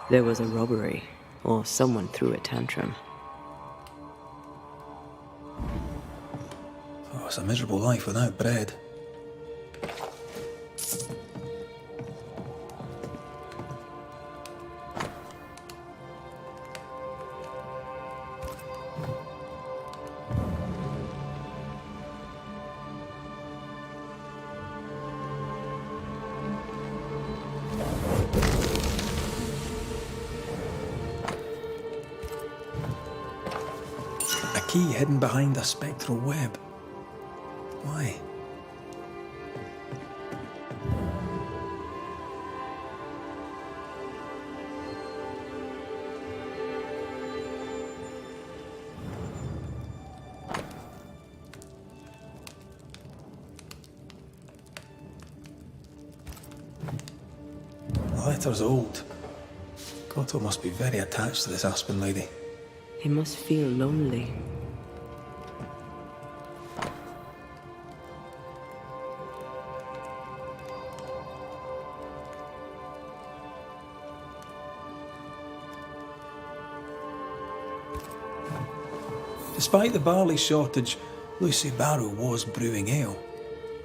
There was a robbery, or someone threw a tantrum. Oh, it's a miserable life without bread. A key hidden behind a spectral web. Why? The letter's old. Cotto must be very attached to this Aspen lady. He must feel lonely. Despite the barley shortage, Lucy Barrow was brewing ale.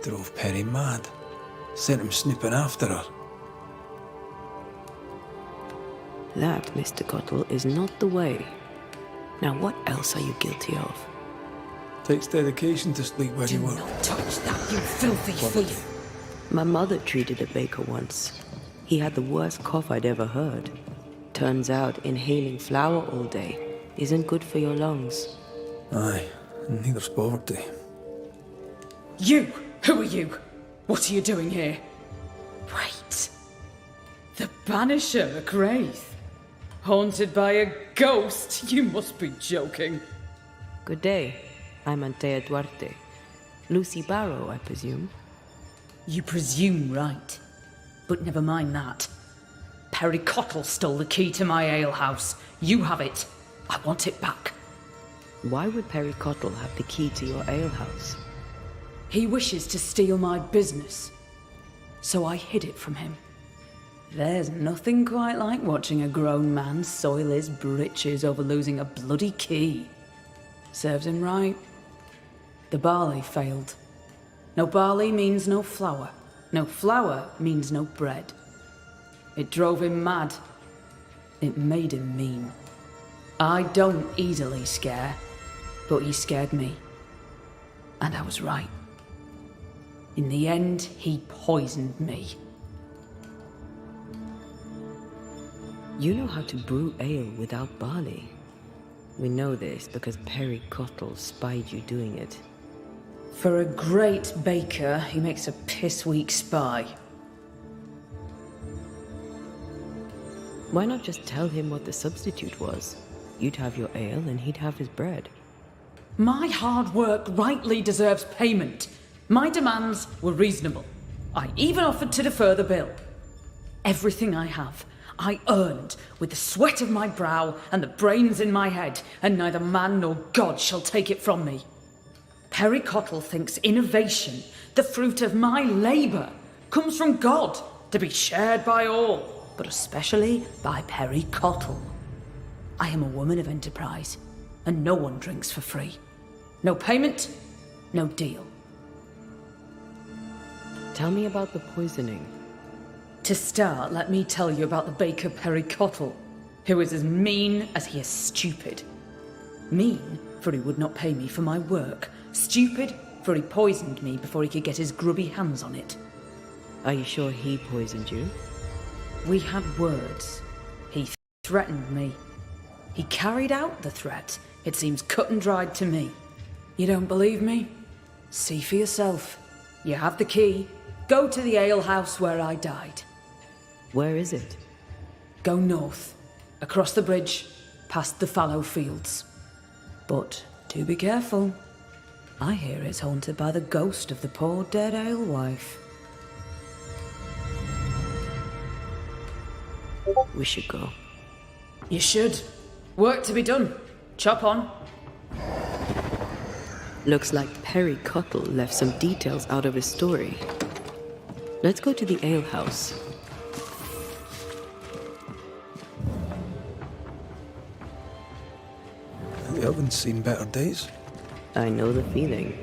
Drove Perry mad. Sent him snooping after her. That, Mr. Cottle, is not the way. Now what else are you guilty of? Takes dedication to sleep where you work. Do not touch that, you filthy thief! My mother treated a baker once. He had the worst cough I'd ever heard. Turns out inhaling flour all day isn't good for your lungs. Aye, and neither's poverty. You! Who are you? What are you doing here? Wait. The Banisher, a Wraith? Haunted by a ghost? You must be joking. Good day. I'm Antea Duarte. Lucy Barrow, I presume. You presume right. But never mind that. Perry Cottle stole the key to my alehouse. You have it. I want it back. Why would Perry Cottle have the key to your alehouse? He wishes to steal my business. So I hid it from him. There's nothing quite like watching a grown man soil his britches over losing a bloody key. Serves him right. The barley failed. No barley means no flour. No flour means no bread. It drove him mad. It made him mean. I don't easily scare, but he scared me. And I was right. In the end, he poisoned me. You know how to brew ale without barley. We know this because Perry Cottle spied you doing it. For a great baker, he makes a piss-weak spy. Why not just tell him what the substitute was? You'd have your ale and he'd have his bread. My hard work rightly deserves payment. My demands were reasonable. I even offered to defer the bill. Everything I have, I earned with the sweat of my brow and the brains in my head, and neither man nor God shall take it from me. Perry Cottle thinks innovation, the fruit of my labour, comes from God, to be shared by all, but especially by Perry Cottle. I am a woman of enterprise, and no one drinks for free. No payment, no deal. Tell me about the poisoning. To start, let me tell you about the baker Perry Cottle, who is as mean as he is stupid. Mean, for he would not pay me for my work. Stupid, for he poisoned me before he could get his grubby hands on it. Are you sure he poisoned you? We had words. He threatened me. He carried out the threat. It seems cut and dried to me. You don't believe me? See for yourself. You have the key. Go to the alehouse where I died. Where is it? Go north, across the bridge, past the fallow fields. But do be careful. I hear it's haunted by the ghost of the poor dead alewife. We should go. You should. Work to be done. Chop on. Looks like Perry Cottle left some details out of his story. Let's go to the alehouse. The oven's seen better days. I know the feeling.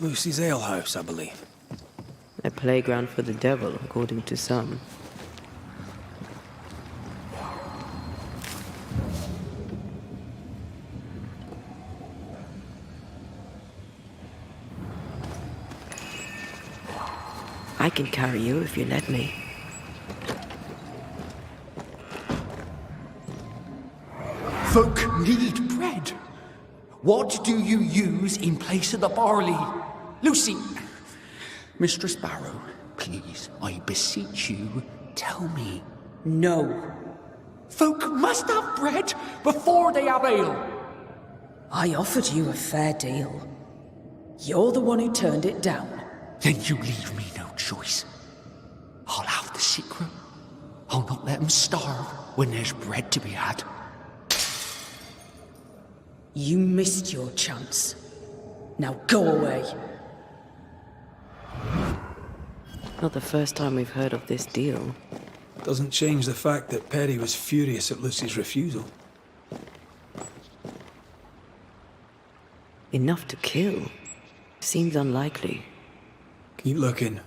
Lucy's alehouse, I believe. A playground for the devil, according to some. I can carry you if you let me. Folk need bread. What do you use in place of the barley? Lucy! Mistress Barrow, please, I beseech you, tell me. No. Folk must have bread before they have ale. I offered you a fair deal. You're the one who turned it down. Then you leave me no choice. I'll have the secret. I'll not let them starve when there's bread to be had. You missed your chance. Now go away. Not the first time we've heard of this deal. Doesn't change the fact that Perry was furious at Lucy's refusal. Enough to kill? Seems unlikely. Keep looking.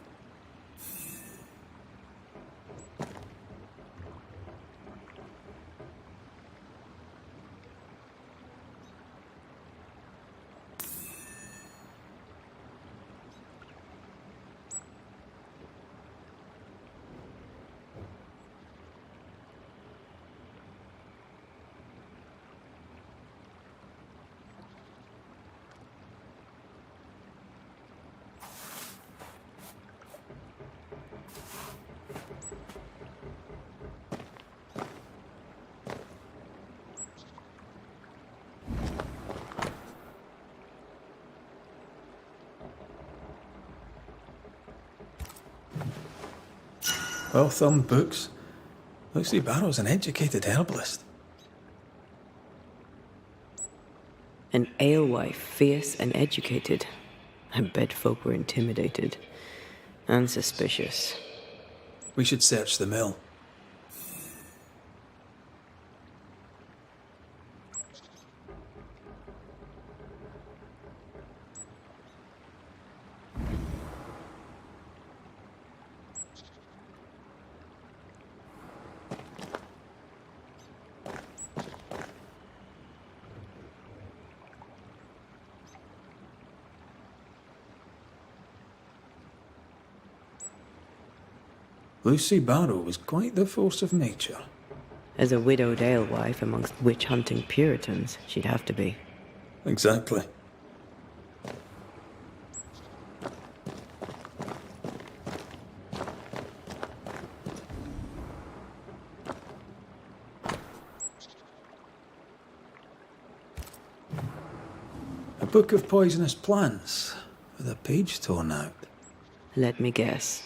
Well-thumbed books. Lucy Barrow's an educated herbalist. An alewife, fierce and educated. I bet folk were intimidated. And suspicious. We should search the mill. Lucy Barrow was quite the force of nature. As a widowed alewife amongst witch-hunting Puritans, she'd have to be. Exactly. A book of poisonous plants, with a page torn out. Let me guess.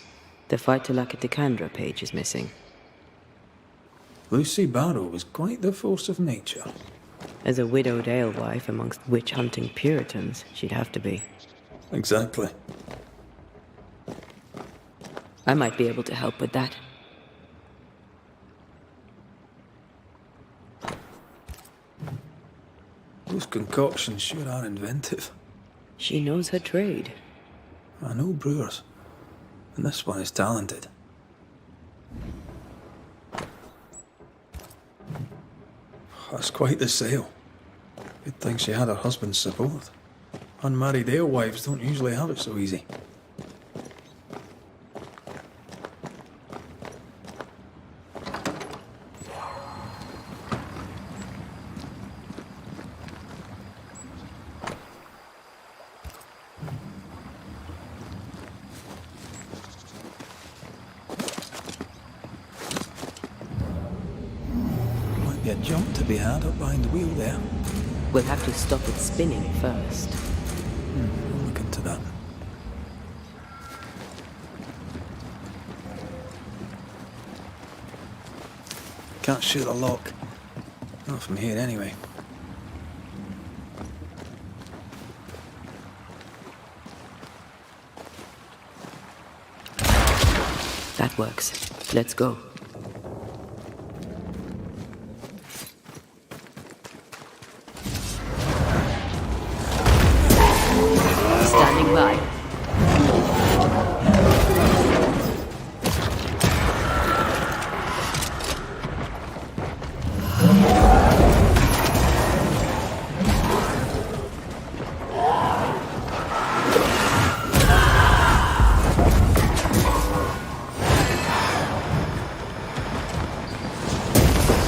The Phytolacticandra page is missing. Lucy Barrow was quite the force of nature. As a widowed alewife amongst witch-hunting Puritans, she'd have to be. Exactly. I might be able to help with that. Those concoctions sure are inventive. She knows her trade. I know brewers, and this one is talented. That's quite the sale. Good thing she had her husband's support. Unmarried alewives don't usually have it so easy. Might be a jump to be had up behind the wheel there. We'll have to stop it spinning first. I'll look into that. Can't shoot the lock. Not from here, anyway. That works. Let's go. Standing by.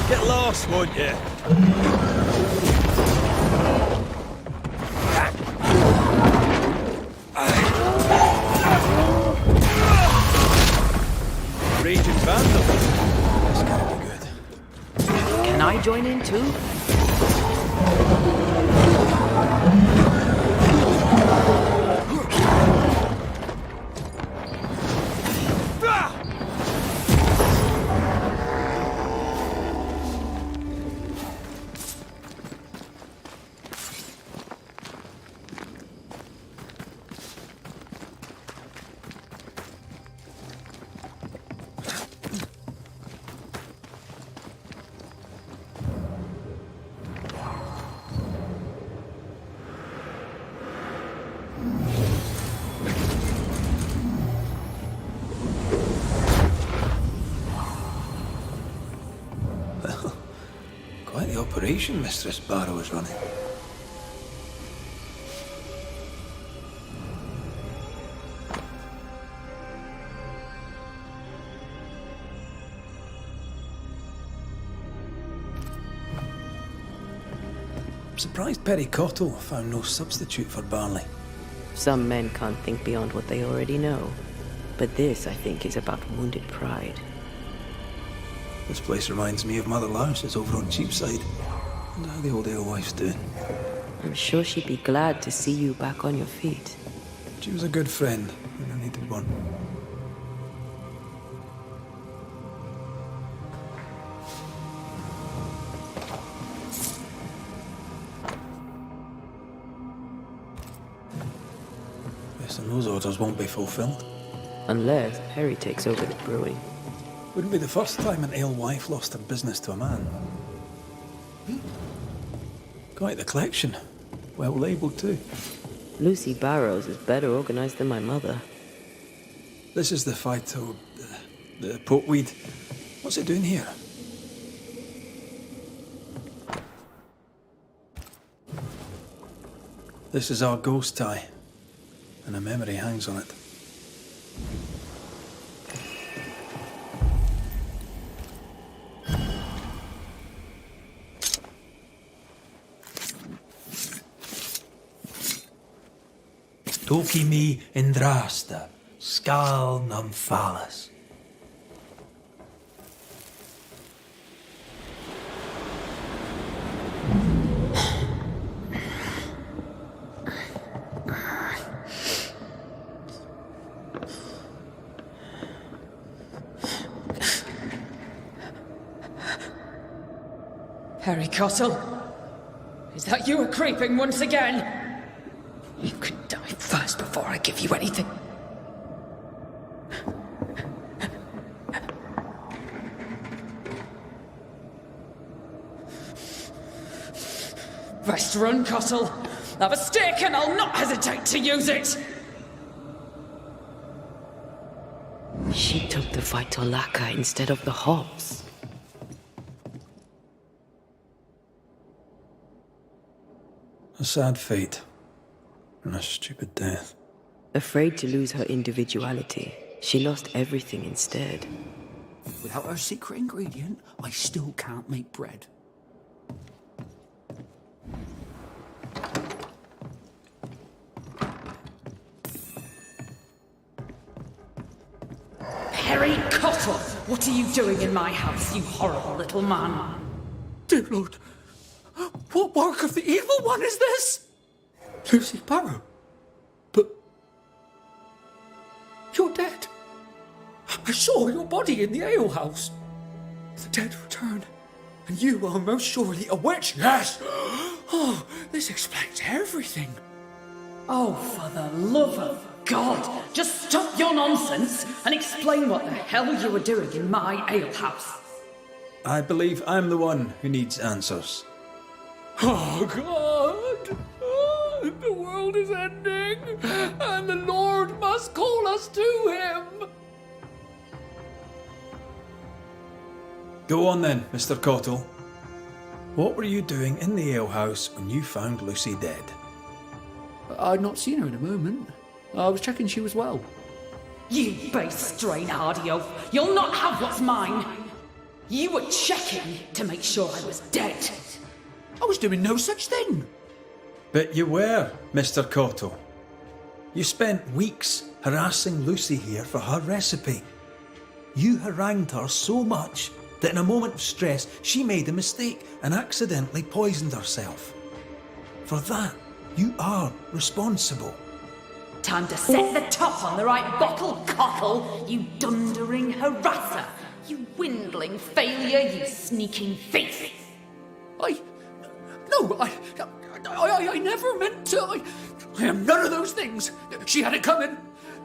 Get lost, won't you? Raging vandal. That's gotta be good. Can I join in too? Quite the operation Mistress Barrow is running. I'm surprised Perry Cottle found no substitute for barley. Some men can't think beyond what they already know. But this, I think, is about wounded pride. This place reminds me of Mother Louse's over on Cheapside. And how the old alewife's doing. I'm sure she'd be glad to see you back on your feet. She was a good friend when I needed one. So those orders won't be fulfilled. Unless Perry takes over the brewing. Wouldn't be the first time an alewife lost her business to a man. Quite the collection. Well labelled too. Lucy Barrows is better organized than my mother. This is the phyto... the pokeweed. What's it doing here? This is our ghost tie, and a memory hangs on it. Toki mi indrasta, skal nam falas. Harry Cottle? Is that you creeping once again? You could die first before I give you anything. Best run, Cottle. Have a stick and I'll not hesitate to use it. She took the Vitolaka instead of the hops. A sad fate. And a stupid death. Afraid to lose her individuality, she lost everything instead. Without her secret ingredient, I still can't make bread. Harry Cottle! What are you doing in my house, you horrible little man? Dear Lord, what work of the evil one is this? Lucy Barrow? But... you're dead. I saw your body in the alehouse. The dead return, and you are most surely a witch. Yes! Oh, this explains everything. Oh, for the love of God, just stop your nonsense and explain what the hell you were doing in my alehouse. I believe I'm the one who needs answers. Oh, God! Oh, the world is ending, and the Lord must call us to him. Go on then, Mr. Cottle. What were you doing in the alehouse when you found Lucy dead? I'd not seen her in a moment. I was checking she was well. You base strain-hardy oaf, you'll not have what's mine. You were checking to make sure I was dead. I was doing no such thing. But you were, Mr. Cottle. You spent weeks harassing Lucy here for her recipe. You harangued her so much that in a moment of stress she made a mistake and accidentally poisoned herself. For that, you are responsible. Time to set the top on the right bottle, Cottle, you dundering harasser. You dwindling failure, you sneaking thief. I never meant to. I am none of those things. She had it coming.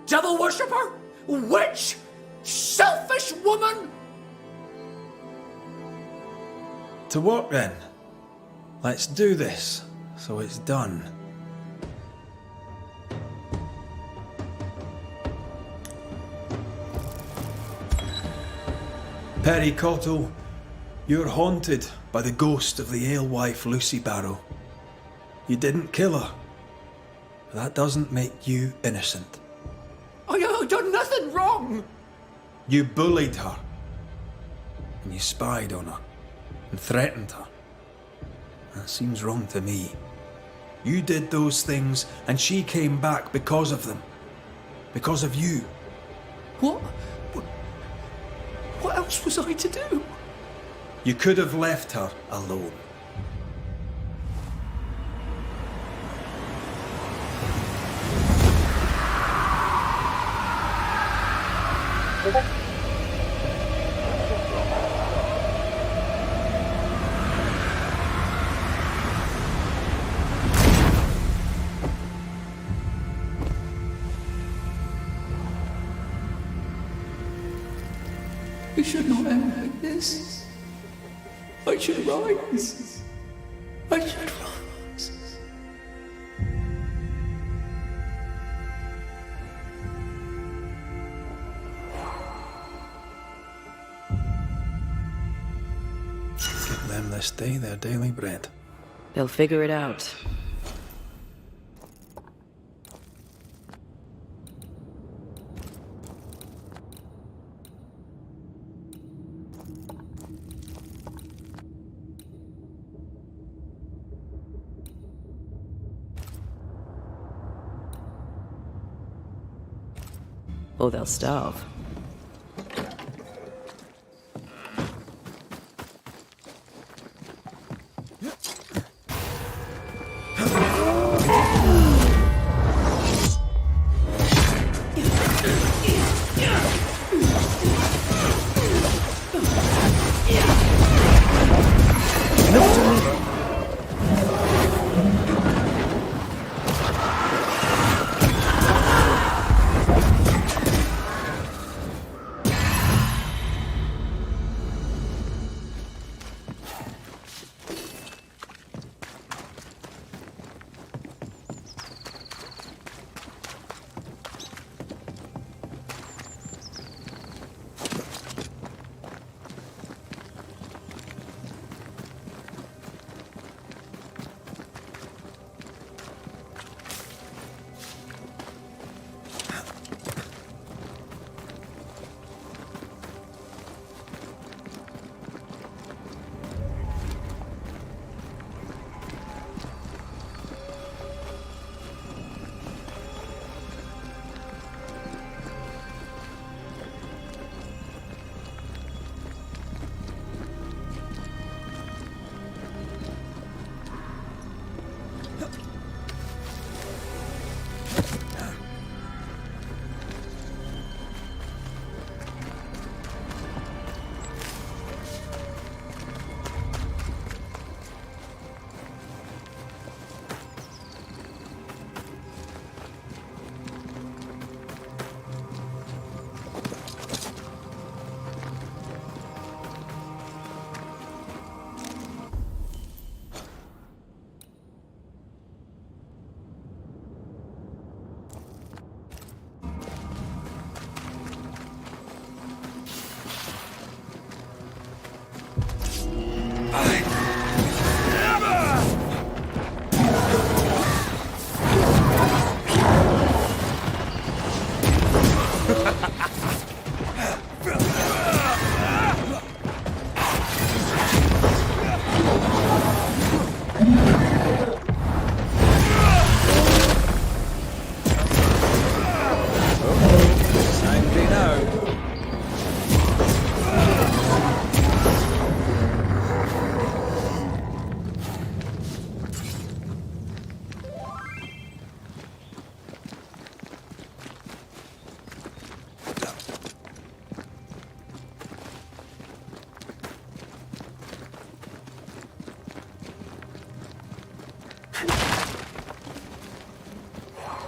Devil worshipper, witch, selfish woman. To work then. Let's do this, so it's done. Perry Cottle, you're haunted by the ghost of the alewife Lucy Barrow. You didn't kill her. But that doesn't make you innocent. I done nothing wrong. You bullied her. And you spied on her. And threatened her. That seems wrong to me. You did those things and she came back because of them. Because of you. What else was I to do? You could have left her alone. It should not end like this. I should rise. I should rise. Give them this day their daily bread. They'll figure it out. Or they'll starve.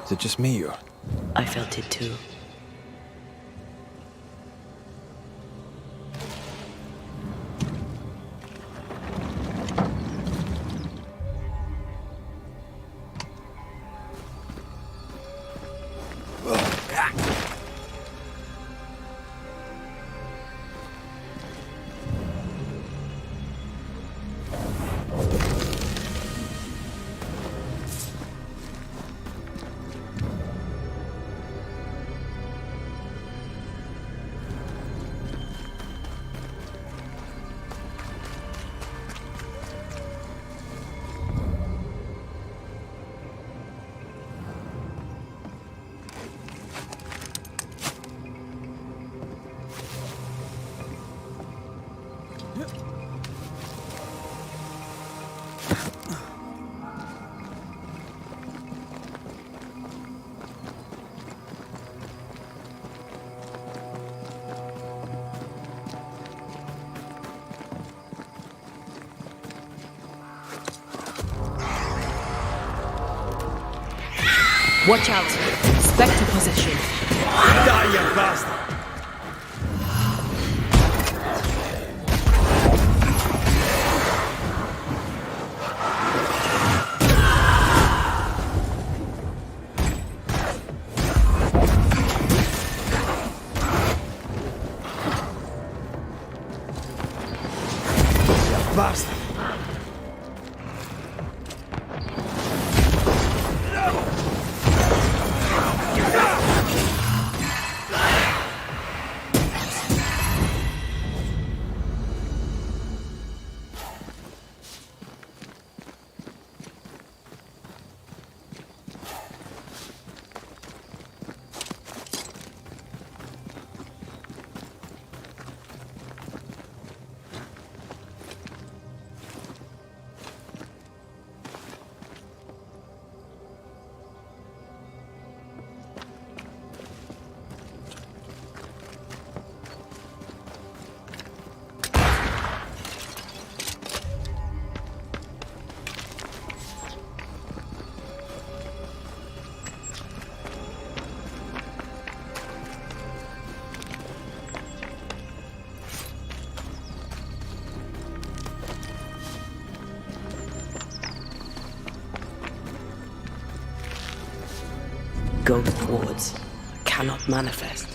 Is it just me or? I felt it too. Watch out! Spectre possession! Die, you bastard! bastard! Ghost wards cannot manifest.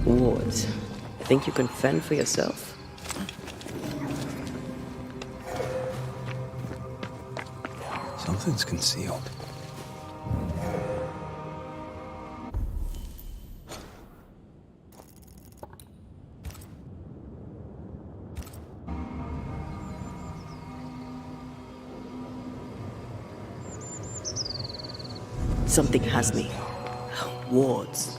Wards, think you can fend for yourself? Something's concealed. Something has me. Wards.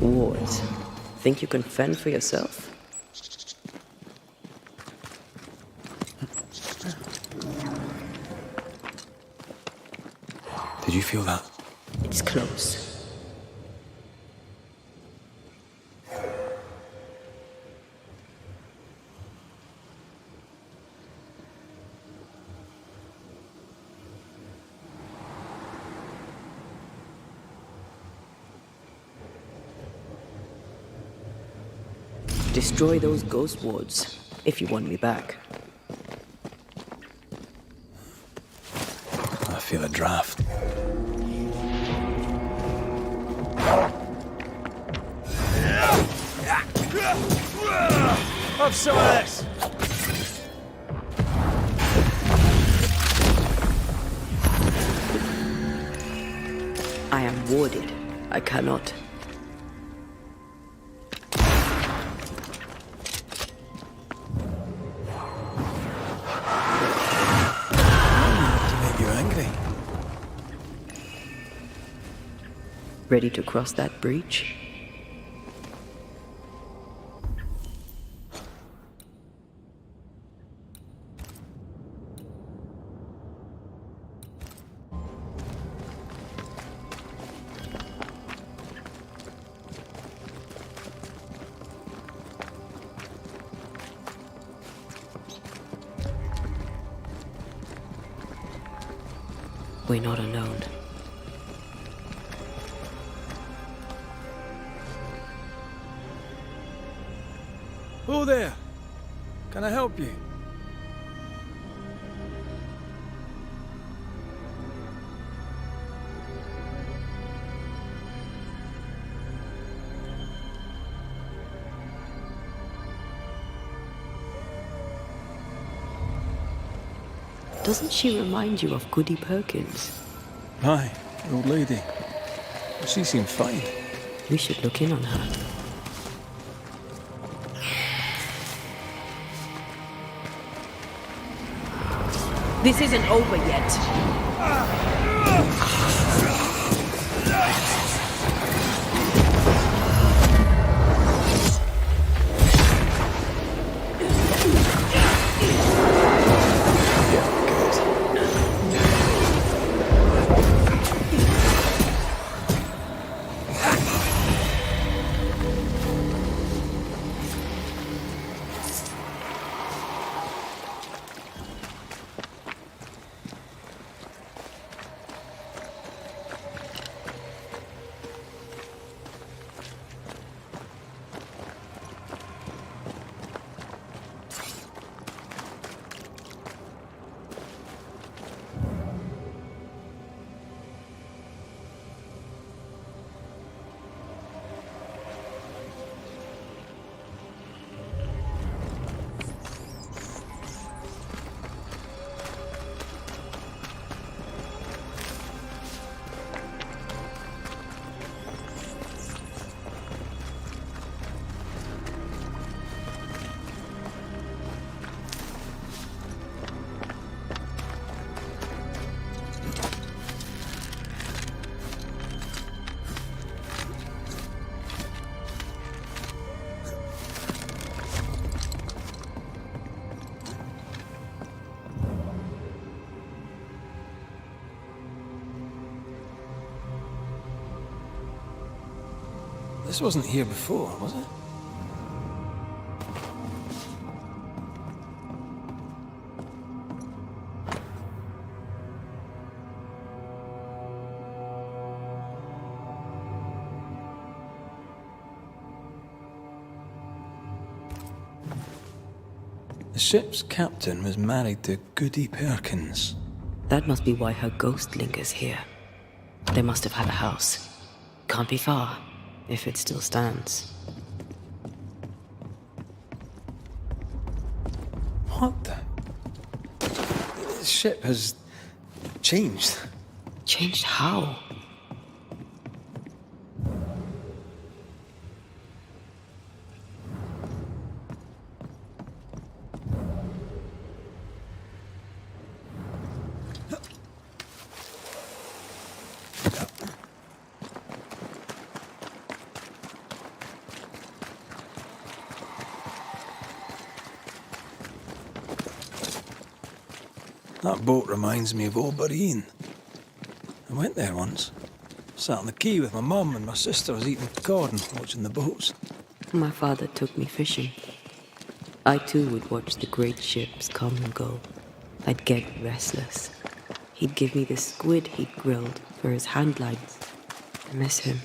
Wards. Think you can fend for yourself? Did you feel that? It's close. Destroy those ghost wards if you want me back. I feel a draft. Have some of this! I am warded. I cannot. Ready to cross that breach? We're not alone. Who there? Can I help you? Doesn't she remind you of Goody Perkins? Aye, the old lady. She seemed fine. We should look in on her. This isn't over yet. This wasn't here before, was it? The ship's captain was married to Goody Perkins. That must be why her ghost lingers here. They must have had a house. Can't be far, if it still stands. What the? The ship has changed. Changed how? That boat reminds me of Old Bareen. I went there once. Sat on the quay with my mum and my sister was eating corn, watching the boats. My father took me fishing. I too would watch the great ships come and go. I'd get restless. He'd give me the squid he'd grilled for his hand lines. I miss him.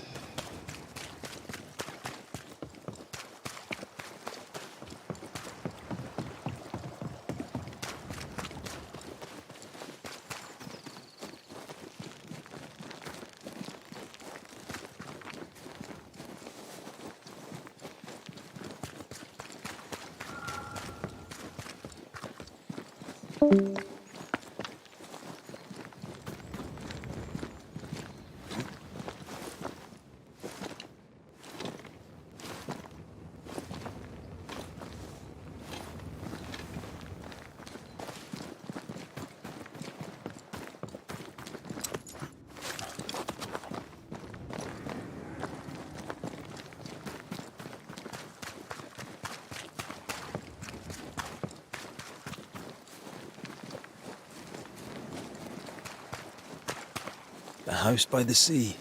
The house by the sea.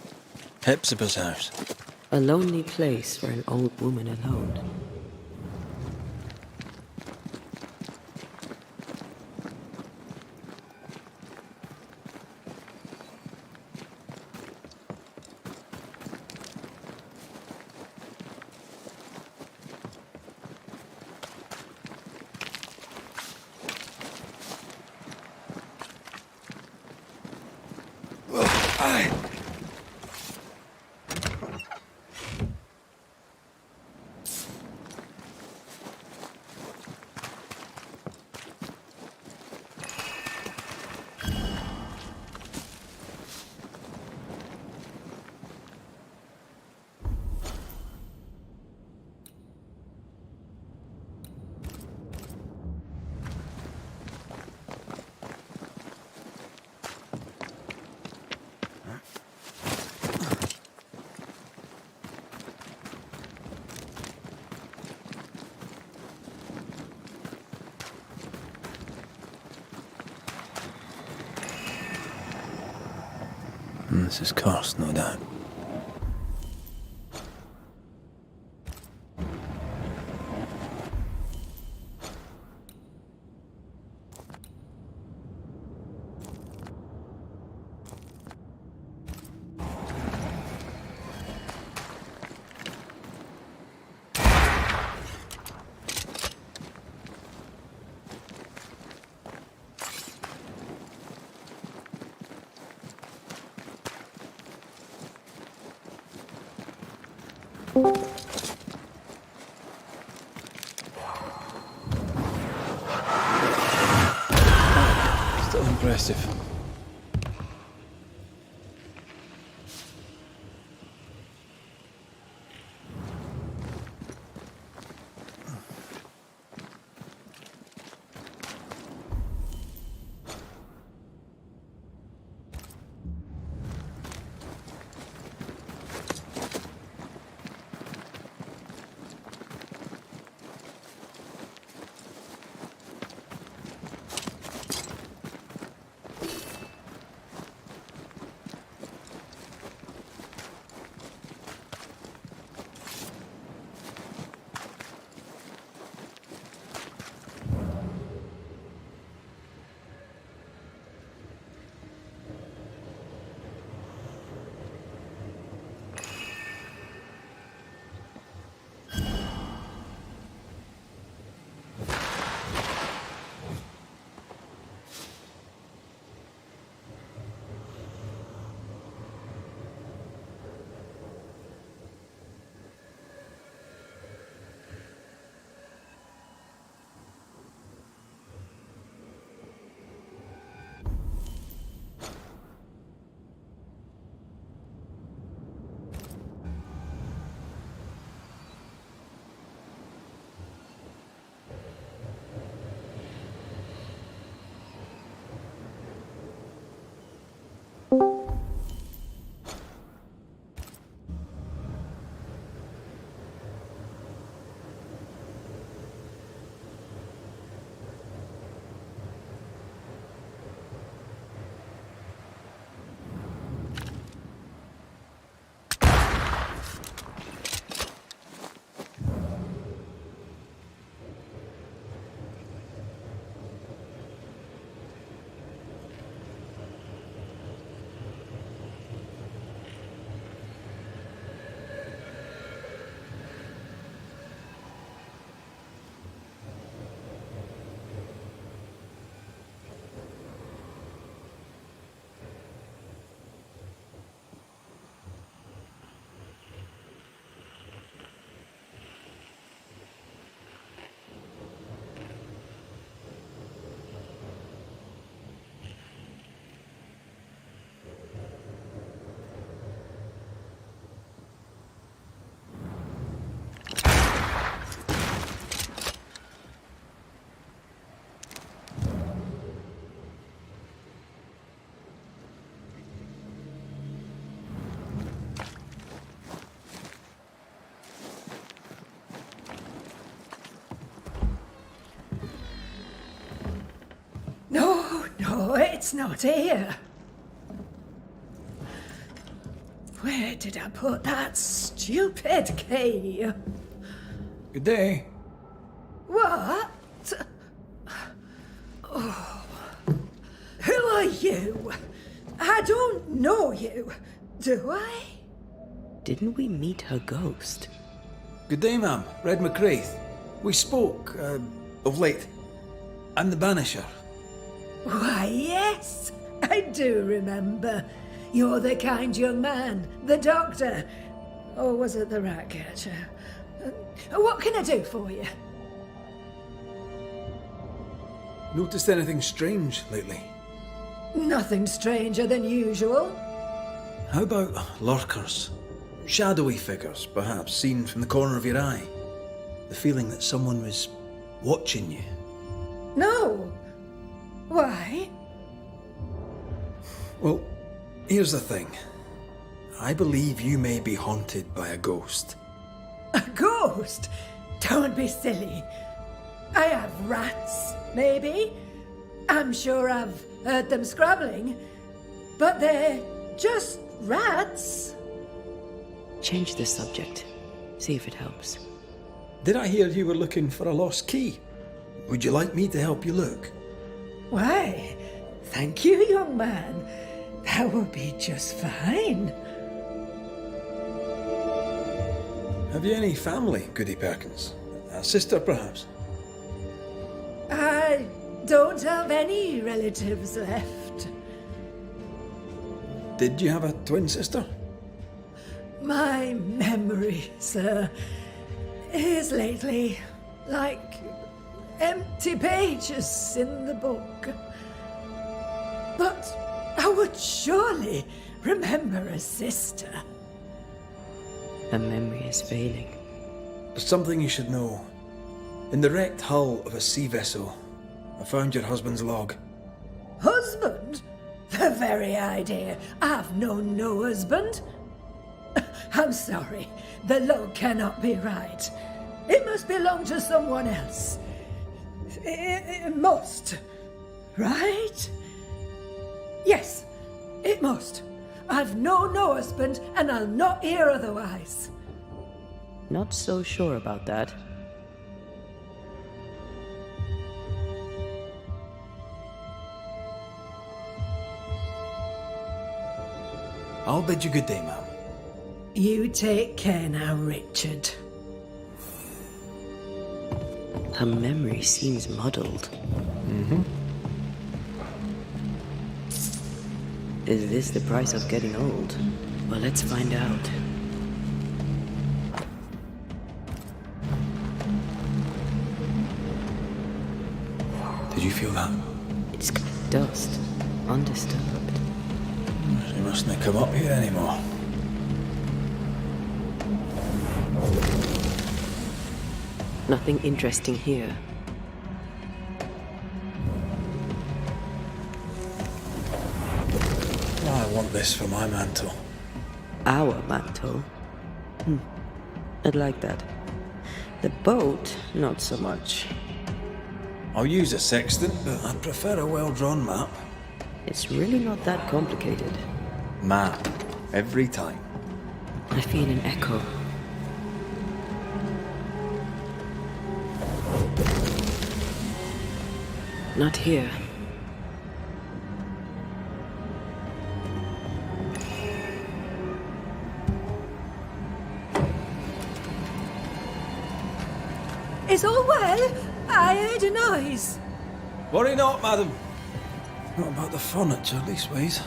Hepzibah's house. A lonely place for an old woman alone. This is cursed, no doubt. Still impressive. No, it's not here. Where did I put that stupid key? Good day. What? Oh. Who are you? I don't know you, do I? Didn't we meet her ghost? Good day, ma'am. Red McCraith. We spoke, of late. I'm the Banisher. Why, yes, I do remember. You're the kind young man, the doctor. Or was it the rat catcher? What can I do for you? Noticed anything strange lately? Nothing stranger than usual. How about lurkers? Shadowy figures, perhaps, seen from the corner of your eye. The feeling that someone was watching you. No. Why? Well, here's the thing. I believe you may be haunted by a ghost. A ghost? Don't be silly. I have rats, maybe. I'm sure I've heard them scrabbling. But they're just rats. Change the subject. See if it helps. Did I hear you were looking for a lost key? Would you like me to help you look? Why, thank you, young man. That would be just fine. Have you any family, Goody Perkins? A sister, perhaps? I don't have any relatives left. Did you have a twin sister? My memory, sir, is lately like empty pages in the book. But I would surely remember a sister. Her memory is failing. There's something you should know. In the wrecked hull of a sea vessel, I found your husband's log. Husband? The very idea. I've known no husband. I'm sorry. The log cannot be right. It must belong to someone else. It must. Right? Yes, it must. I've known no husband, and I'll not hear otherwise. Not so sure about that. I'll bid you good day, ma'am. You take care now, Richard. Her memory seems muddled. Is this the price of getting old? Well, let's find out. Did you feel that? It's dust, undisturbed. She mustn't have come up here anymore. Nothing interesting here. I want this for my mantle. Our mantle? I'd like that. The boat, not so much. I'll use a sextant, but I'd prefer a well-drawn map. It's really not that complicated. Map. Every time. I feel an echo. Not here. Is all well? I heard a noise. Worry not, madam. Not about the furniture, leastways.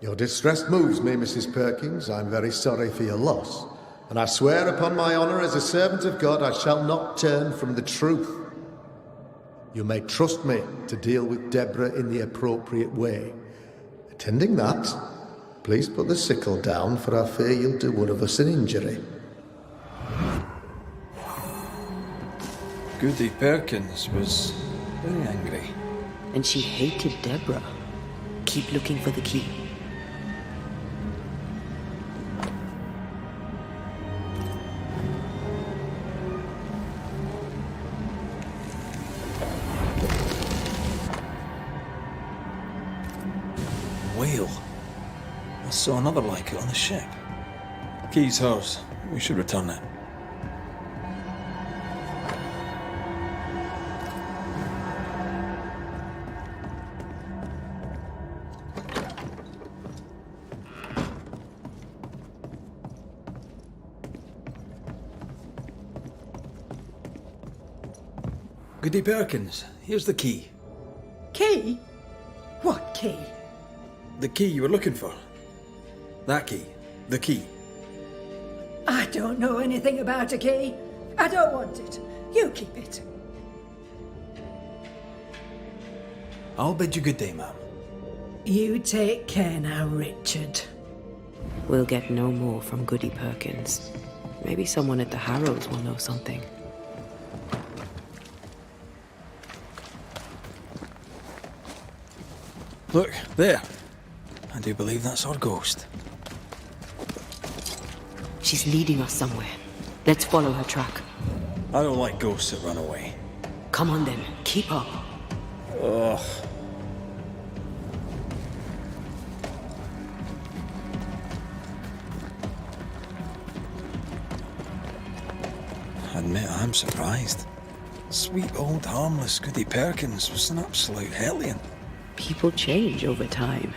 Your distress moves me, Mrs. Perkins. I'm very sorry for your loss. And I swear upon my honour as a servant of God, I shall not turn from the truth. You may trust me to deal with Deborah in the appropriate way. Attending that, please put the sickle down, for I fear you'll do one of us an injury. Goody Perkins was very angry. And she hated Deborah. Keep looking for the key. Whale. I saw another like it on the ship. Key's hers. We should return it. Goody Perkins, here's the key. Key? What key? The key you were looking for. That key. The key. I don't know anything about a key. I don't want it. You keep it. I'll bid you good day, ma'am. You take care now, Richard. We'll get no more from Goody Perkins. Maybe someone at the Harrows will know something. Look, there. I do believe that's our ghost. She's leading us somewhere. Let's follow her track. I don't like ghosts that run away. Come on then, keep up. Ugh. I admit I'm surprised. Sweet old harmless Goody Perkins was an absolute hellion. People change over time.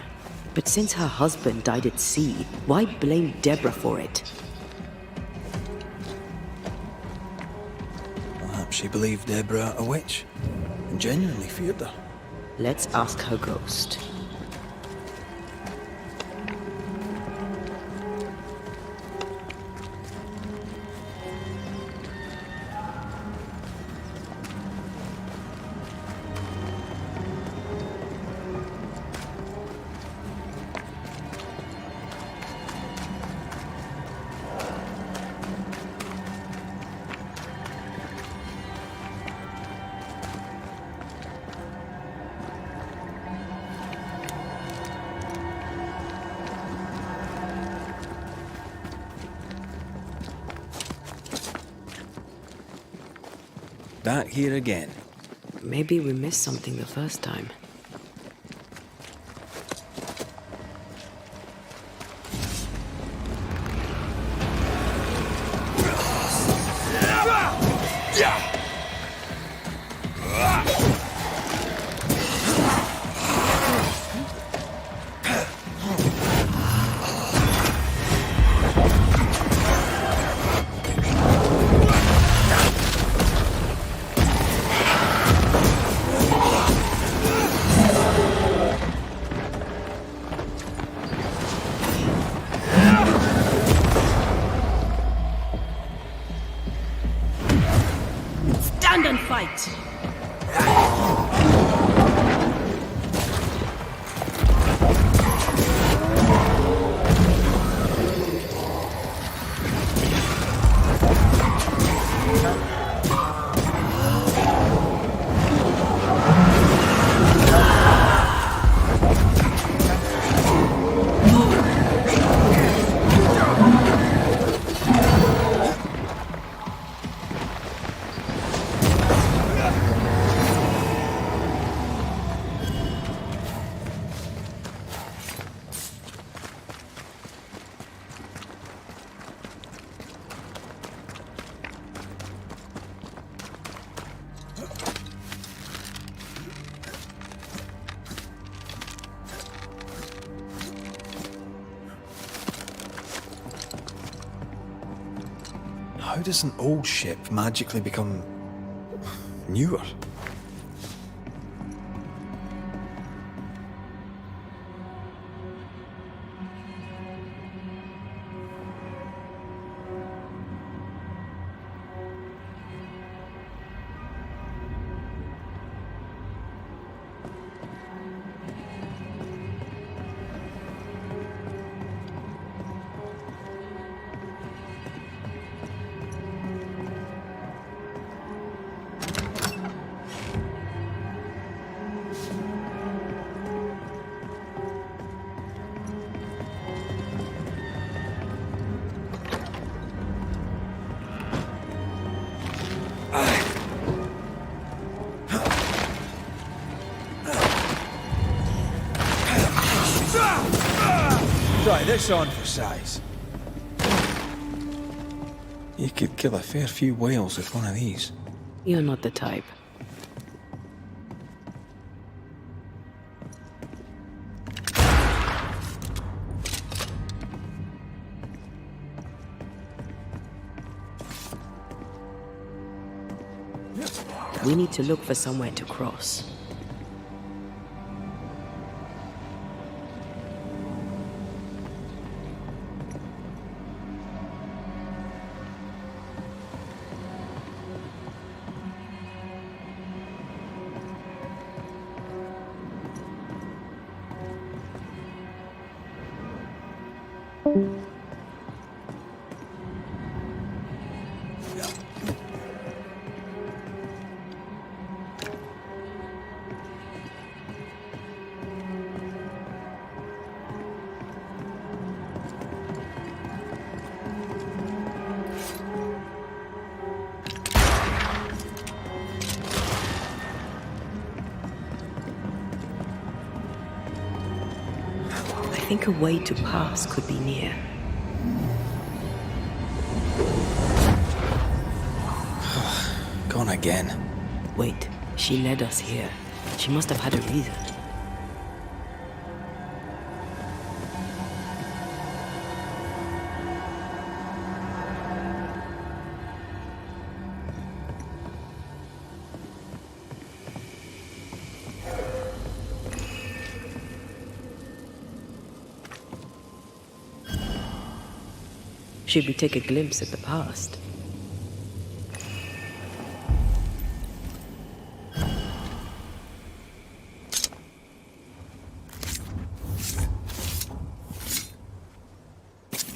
But since her husband died at sea, why blame Deborah for it? Perhaps she believed Deborah a witch and genuinely feared her. Let's ask her ghost. Back here again. Maybe we missed something the first time. Stand and fight! How does an old ship magically become newer? Try this on for size. You could kill a fair few whales with one of these. You're not the type. We need to look for somewhere to cross. I think a way to pass could be near. Gone again. Wait, she led us here. She must have had a reason. Should we take a glimpse at the past?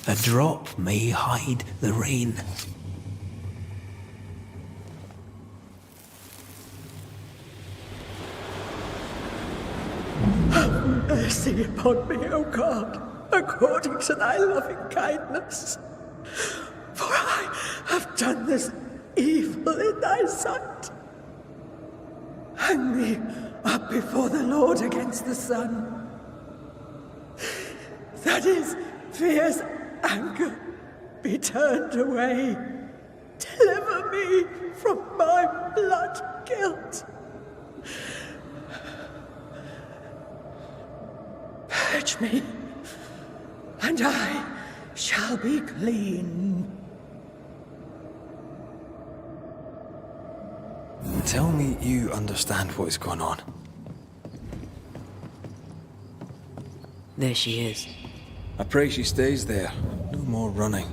A drop may hide the rain. Have mercy upon me, O God, according to thy loving kindness. For I have done this evil in thy sight. Hang me up before the Lord against the sun, that his fierce anger be turned away. Deliver me from my blood guilt. Purge me, and I shall be clean. Tell me you understand what is going on. There she is. I pray she stays there. No more running.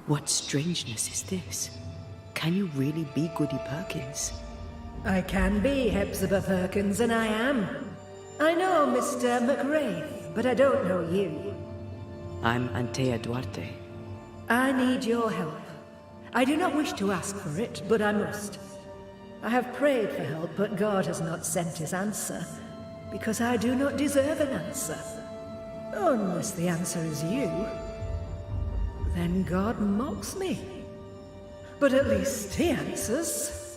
What strangeness is this? Can you really be Goody Perkins? I can be Hepzibah Perkins, and I am. I know Mr. McWraith, but I don't know you. I'm Antea Duarte. I need your help. I do not wish to ask for it, but I must. I have prayed for help, but God has not sent his answer, because I do not deserve an answer. Unless the answer is you. Then God mocks me. But at least he answers.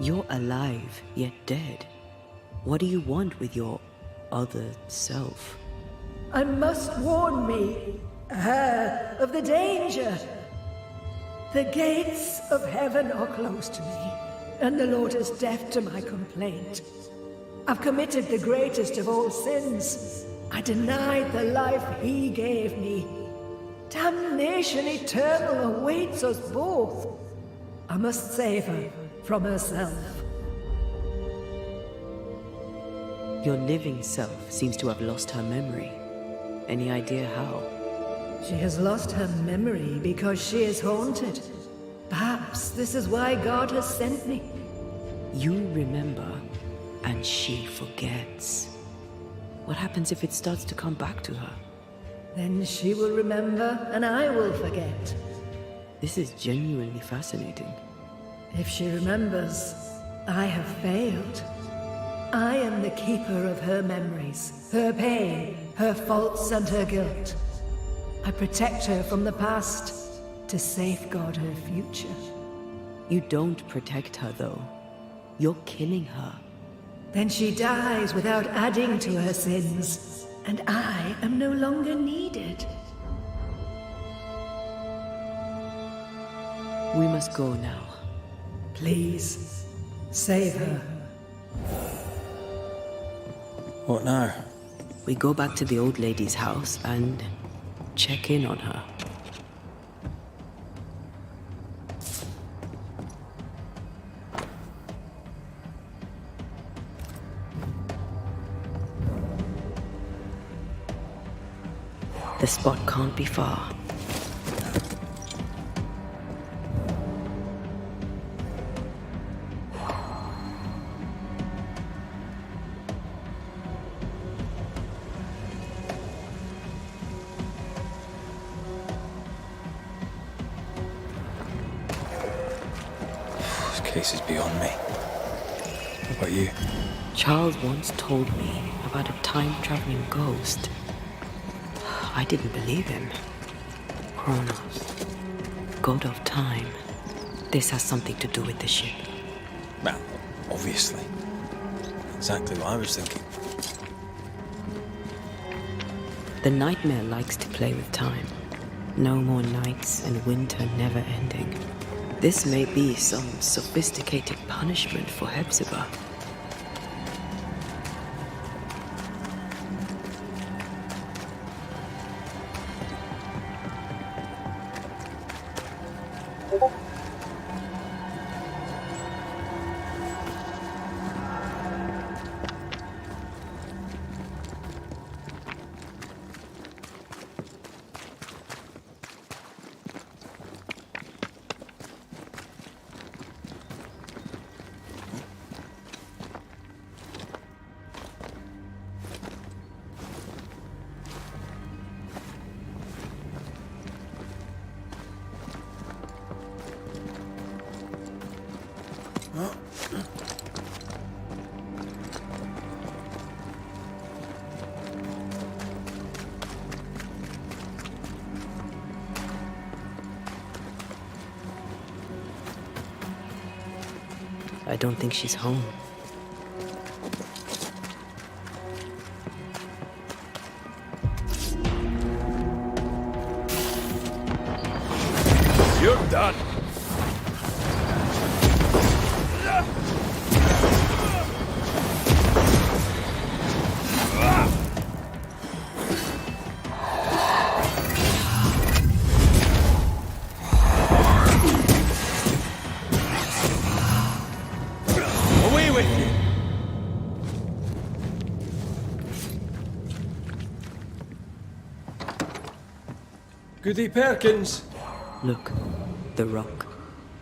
You're alive, yet dead. What do you want with your other self? I must warn me, her, of the danger. The gates of heaven are close to me, and the Lord is deaf to my complaint. I've committed the greatest of all sins. I denied the life he gave me. Damnation eternal awaits us both. I must save her from herself. Your living self seems to have lost her memory. Any idea how? She has lost her memory because she is haunted. Perhaps this is why God has sent me. You remember, and she forgets. What happens if it starts to come back to her? Then she will remember, and I will forget. This is genuinely fascinating. If she remembers, I have failed. I am the keeper of her memories, her pain, her faults and her guilt. I protect her from the past to safeguard her future. You don't protect her, though. You're killing her. Then she dies without adding to her sins, and I am no longer needed. We must go now. Please, save her. What now? We go back to the old lady's house and check in on her. The spot can't be far. This case is beyond me. What about you? Charles once told me about a time-traveling ghost. I didn't believe him. Kronos, god of time. This has something to do with the ship. Well, obviously. Exactly what I was thinking. The nightmare likes to play with time. No more nights and winter never ending. This may be some sophisticated punishment for Hepzibah. I don't think she's home. You're done. Away with you. Goody Perkins. Look, the rock.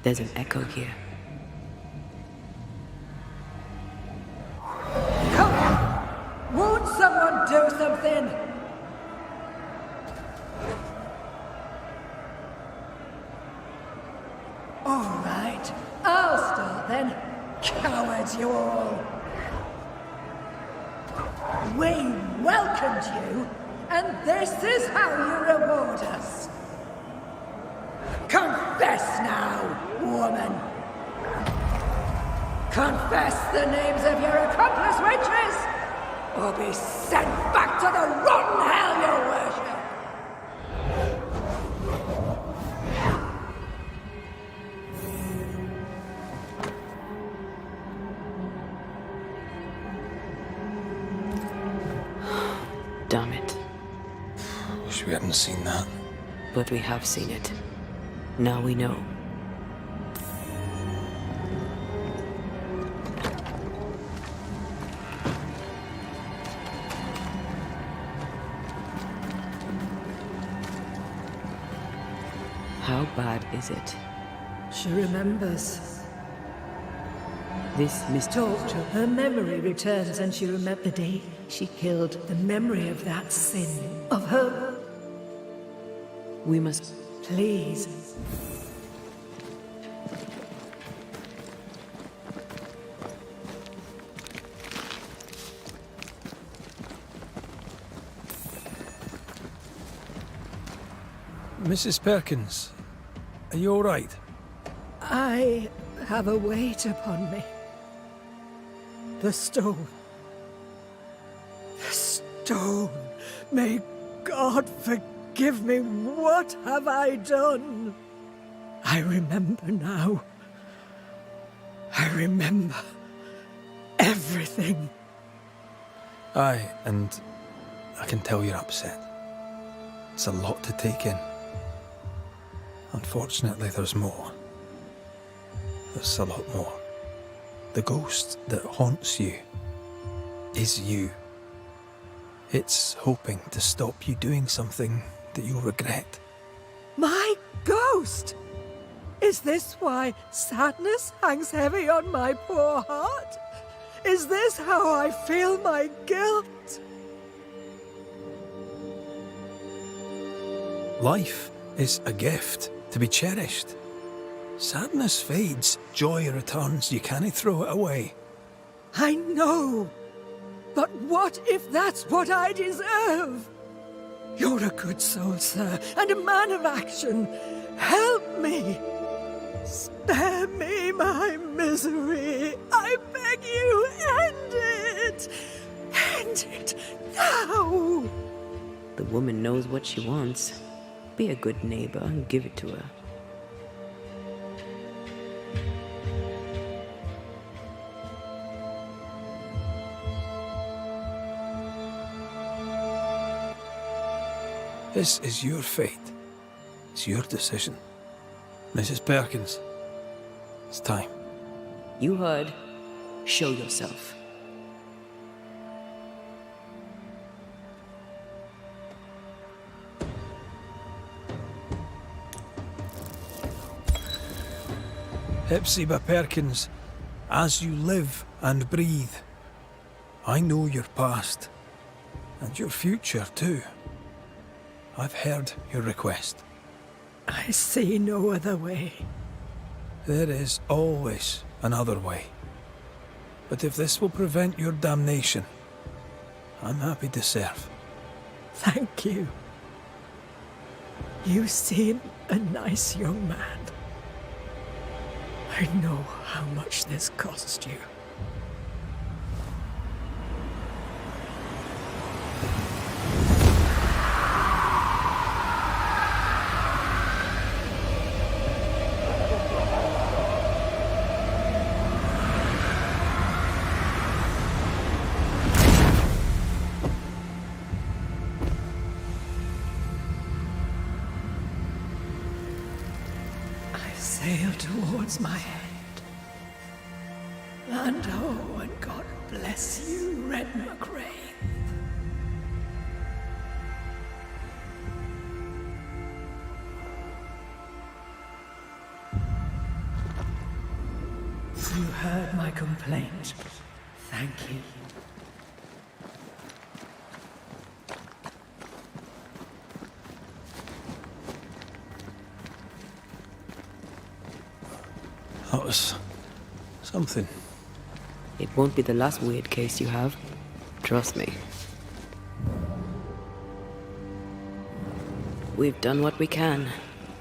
There's an echo here. Come on! Won't someone do something? All right, I'll start then. Cowards you all! We welcomed you, and this is how you reward us. Confess now, woman. Confess the names of your accomplice witches, or be sent back to the rotten hell you worship. Damn it. Wish we hadn't seen that. But we have seen it. Now we know. How bad is it? She remembers. This Miss Talk to her. Her memory returns, and she remembers the day she killed. The memory of that sin. Of her. We must... Please. Mrs. Perkins, are you all right? I have a weight upon me. The stone. The stone. May God forgive me. What have I done? I remember now. I remember everything. Aye, and I can tell you're upset. It's a lot to take in. Unfortunately, there's more. There's a lot more. The ghost that haunts you is you. It's hoping to stop you doing something that you'll regret. My ghost! Is this why sadness hangs heavy on my poor heart? Is this how I feel my guilt? Life is a gift to be cherished. Sadness fades, joy returns. You can't throw it away. I know. But what if that's what I deserve? You're a good soul, sir, and a man of action. Help me. Spare me my misery. I beg you, end it. End it now. The woman knows what she wants. Be a good neighbor and give it to her. This is your fate. It's your decision. Mrs. Perkins, it's time. You heard. Show yourself. Hepzibah Perkins, as you live and breathe, I know your past, and your future too. I've heard your request. I see no other way. There is always another way. But if this will prevent your damnation, I'm happy to serve. Thank you. You seem a nice young man. I know how much this cost you. Sail towards my end. Land ho, and God bless you, Red McRae. You heard my complaint. Thank you. That was something. It won't be the last weird case you have. Trust me. We've done what we can.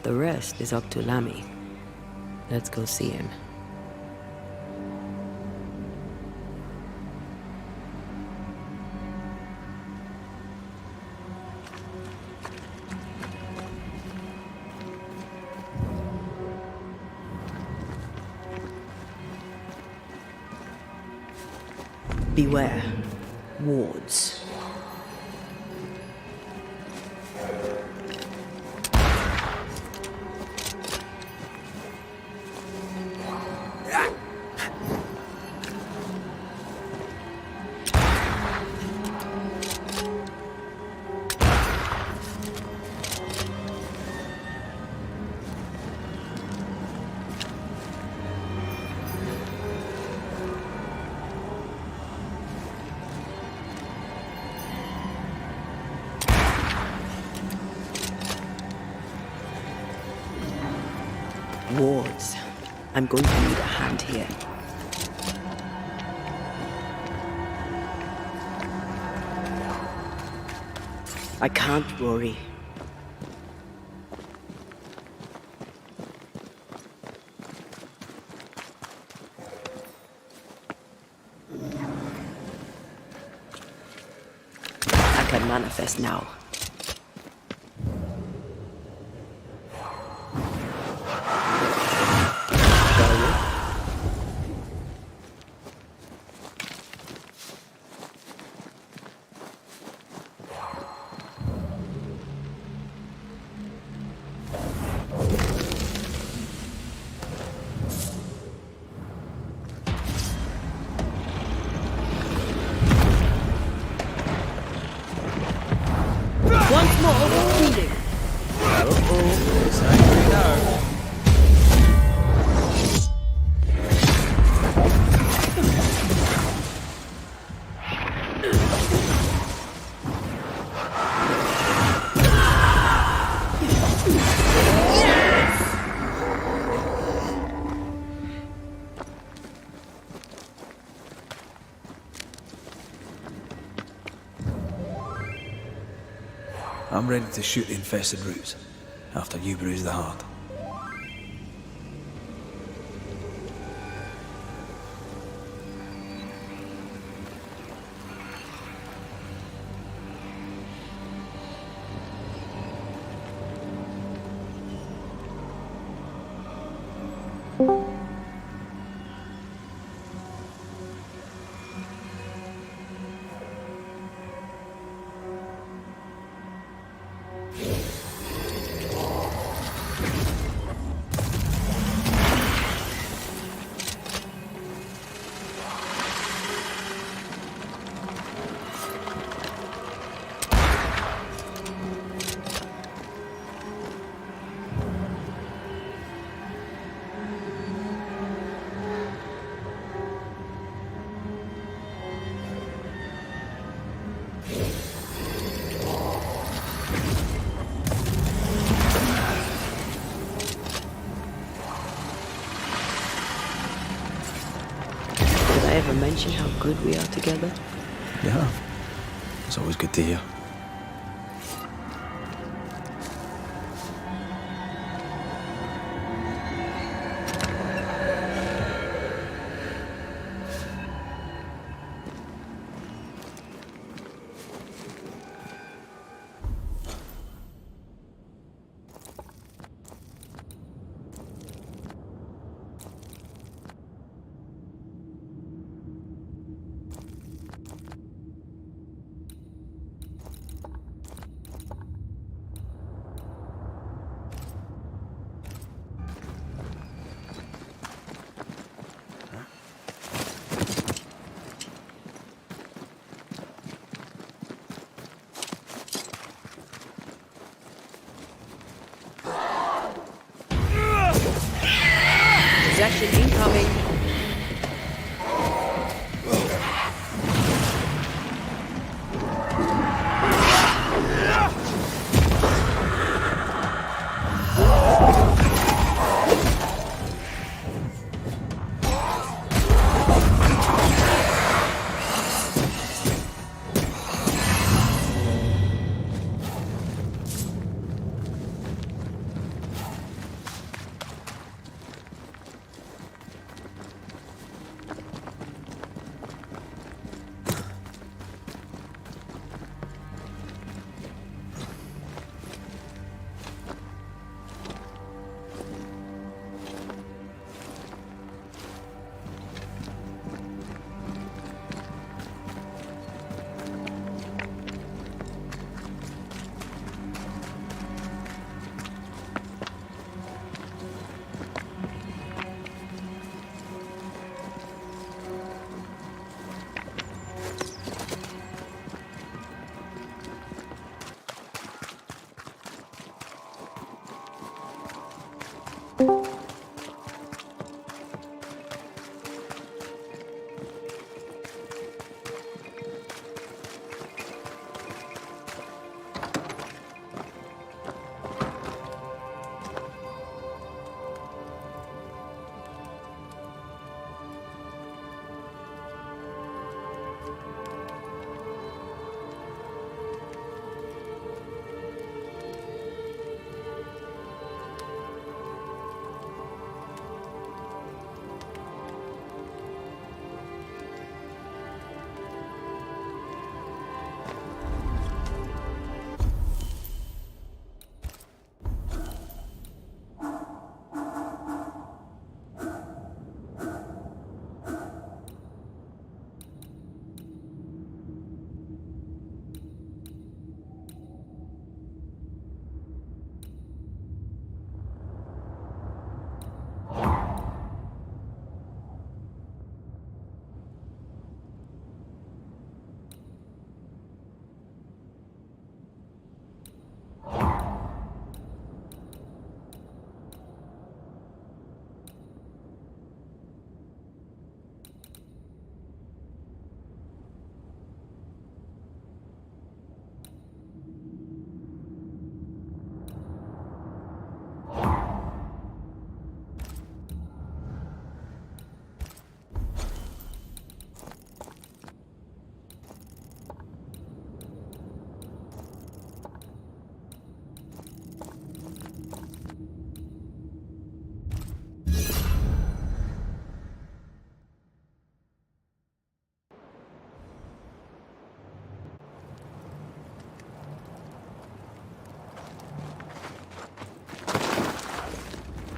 The rest is up to Lammy. Let's go see him. Beware. Wards. Wars. I'm going to need a hand here. I can't, Rory. I can manifest now. Shall we? Once more, feeling. It's angry now. I'm ready to shoot the infested roots after you bruise the heart. Did I ever mention how good we are together? Yeah. It's always good to hear.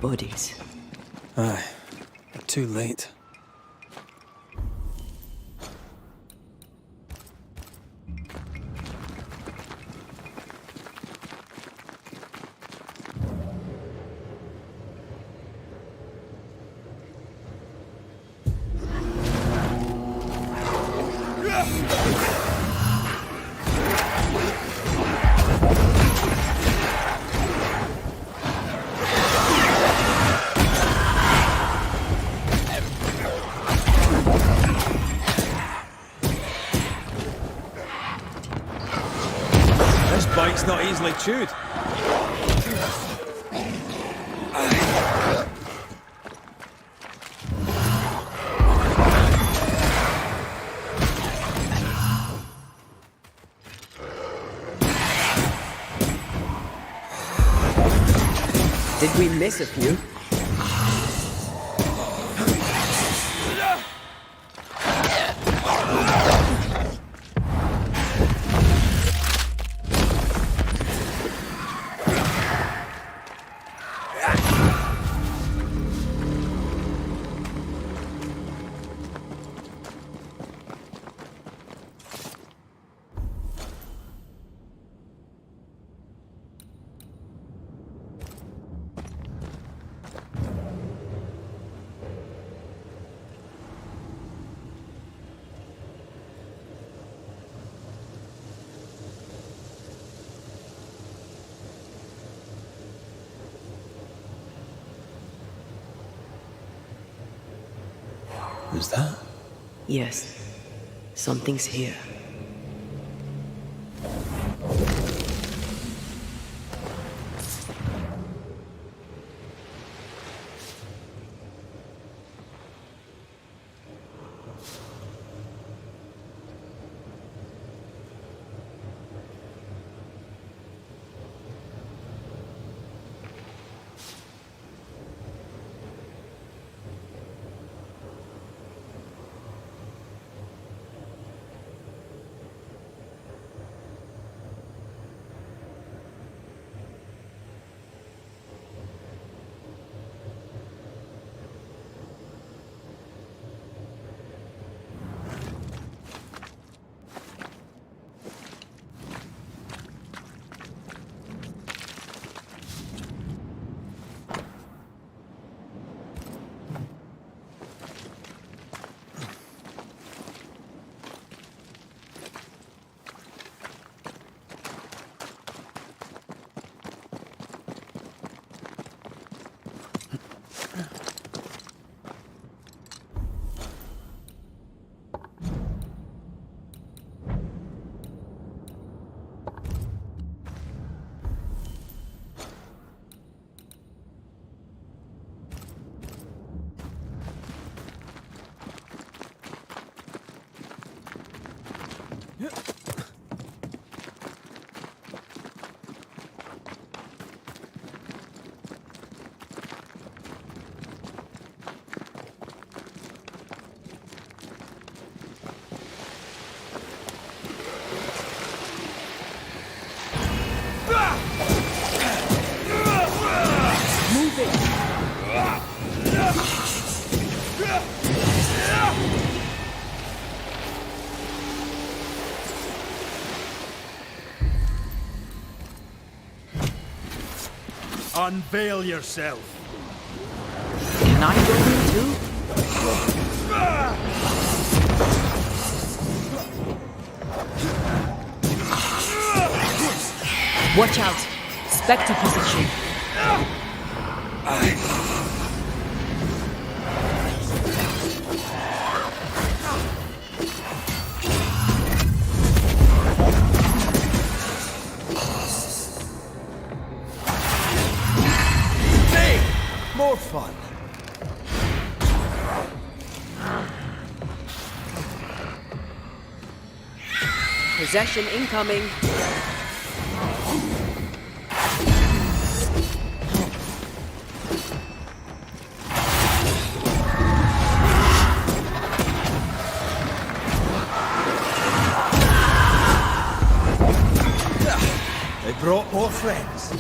bodies. Aye, too late. This bite's not easily chewed. Did we miss a few? Who's that? Yes. Something's here. Unveil yourself. Can I go in too? Watch out! Spectre position. More fun. Possession incoming. They brought more friends.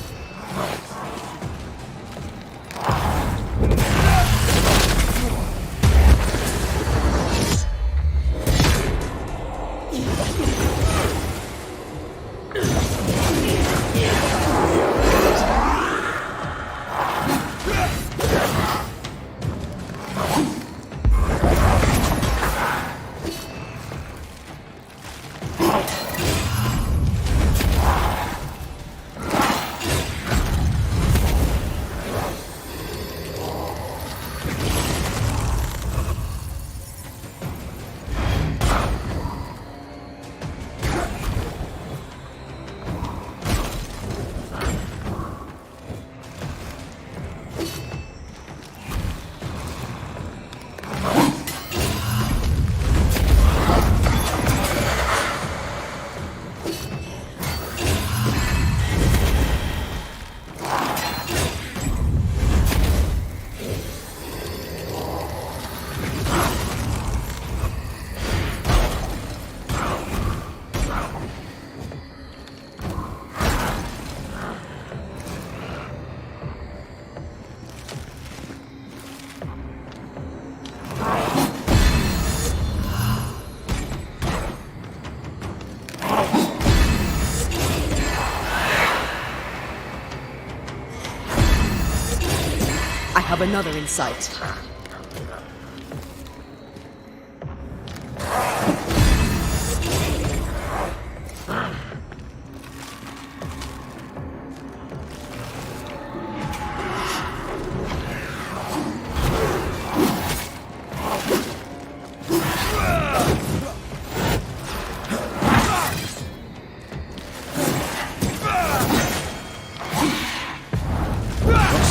have another in sight.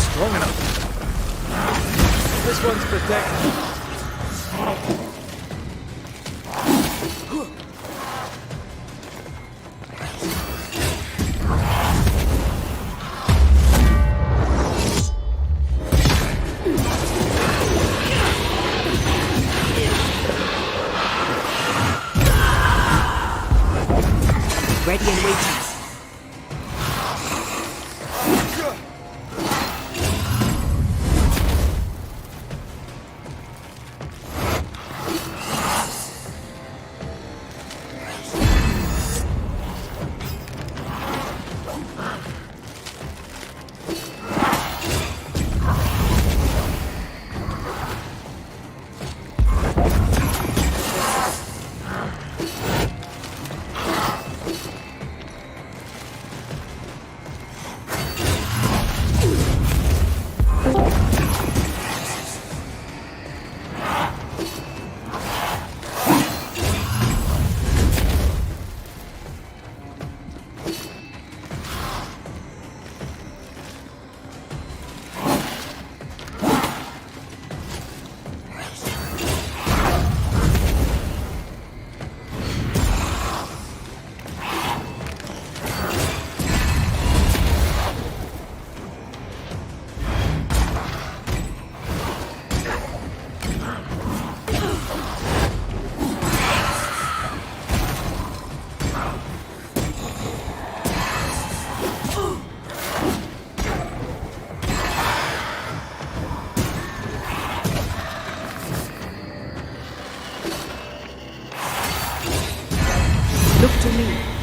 Strong enough. This one's protected. Ready and waiting. Look to me.